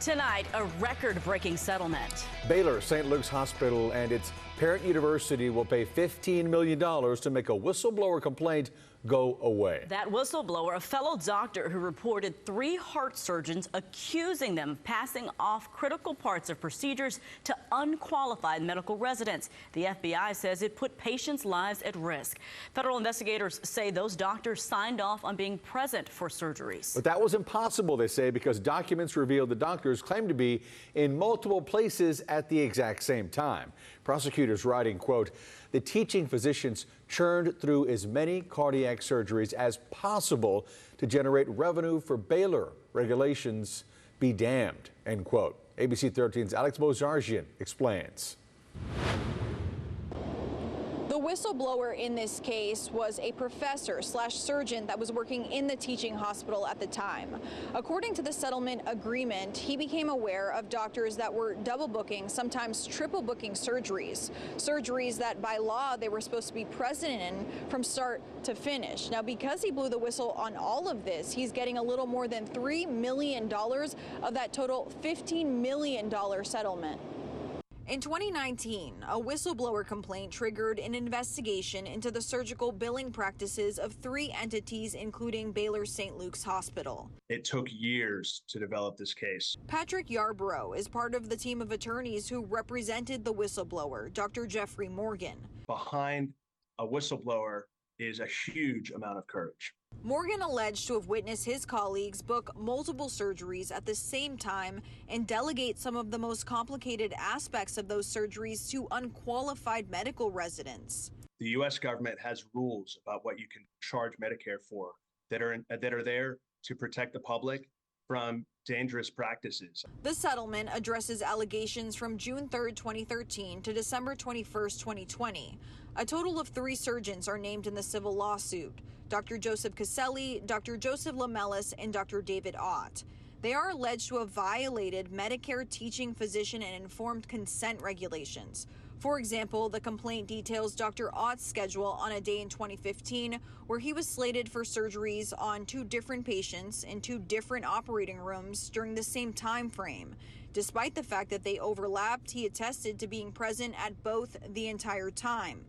Tonight, a record-breaking settlement. Baylor St. Luke's Hospital and its parent university will pay $15 million to make a whistleblower complaint go away. That whistleblower, a fellow doctor who reported 3 heart surgeons accusing them of passing off critical parts of procedures to unqualified medical residents. The FBI says it put patients' lives at risk. Federal investigators say those doctors signed off on being present for surgeries. But that was impossible, they say, because documents revealed the doctors claimed to be in multiple places at the exact same time. Prosecutors writing, quote, "The teaching physicians churned through as many cardiac surgeries as possible to generate revenue for Baylor. Regulations be damned," end quote. ABC 13's Alex Bozargian explains. The whistleblower in this case was a professor/surgeon that was working in the teaching hospital at the time. According to the settlement agreement, he became aware of doctors that were double booking, sometimes triple booking surgeries that by law they were supposed to be present in from start to finish. Now, because he blew the whistle on all of this, he's getting a little more than $3 million of that total $15 million settlement. In 2019, a whistleblower complaint triggered an investigation into the surgical billing practices of 3 entities, including Baylor St. Luke's Hospital. It took years to develop this case. Patrick Yarborough is part of the team of attorneys who represented the whistleblower, Dr. Jeffrey Morgan. Behind a whistleblower is a huge amount of courage. Morgan alleged to have witnessed his colleagues book multiple surgeries at the same time and delegate some of the most complicated aspects of those surgeries to unqualified medical residents. The U.S. government has rules about what you can charge Medicare for that are there to protect the public from dangerous practices. The settlement addresses allegations from June 3, 2013 to December 21, 2020. A total of 3 surgeons are named in the civil lawsuit: Dr. Joseph Caselli, Dr. Joseph Lamelis, and Dr. David Ott. They are alleged to have violated Medicare teaching physician and informed consent regulations. For example, the complaint details Dr. Ott's schedule on a day in 2015 where he was slated for surgeries on 2 different patients in 2 different operating rooms during the same time frame. Despite the fact that they overlapped, he attested to being present at both the entire time.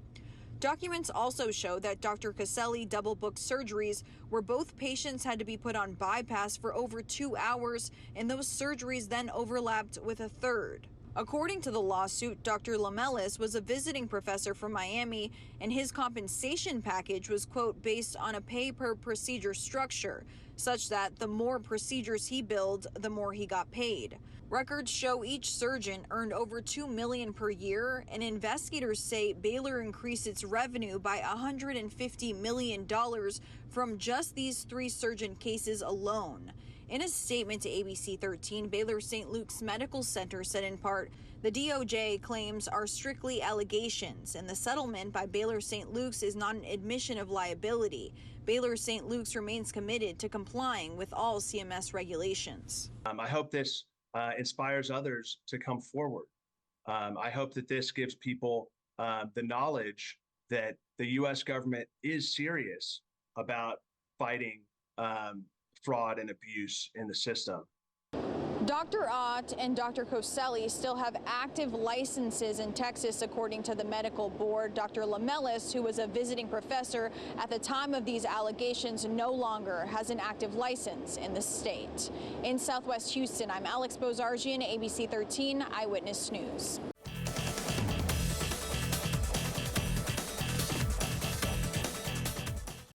Documents also show that Dr. Caselli double-booked surgeries where both patients had to be put on bypass for over 2 hours, and those surgeries then overlapped with a third. According to the lawsuit, Dr. Lamelis was a visiting professor from Miami, and his compensation package was, quote, based on a pay-per-procedure structure, such that the more procedures he billed, the more he got paid. Records show each surgeon earned over $2 million per year, and investigators say Baylor increased its revenue by $150 million from just these 3 surgeon cases alone. In a statement to ABC 13, Baylor St. Luke's Medical Center said in part, the DOJ claims are strictly allegations, and the settlement by Baylor St. Luke's is not an admission of liability. Baylor St. Luke's remains committed to complying with all CMS regulations. I hope this inspires others to come forward. I hope that this gives people the knowledge that the U.S. government is serious about fighting fraud and abuse in the system. Dr. Ott and Dr. Caselli still have active licenses in Texas, according to the medical board. Dr. Lamelis, who was a visiting professor at the time of these allegations, no longer has an active license in the state. In Southwest Houston, I'm Alex Bozargian, ABC 13 Eyewitness News.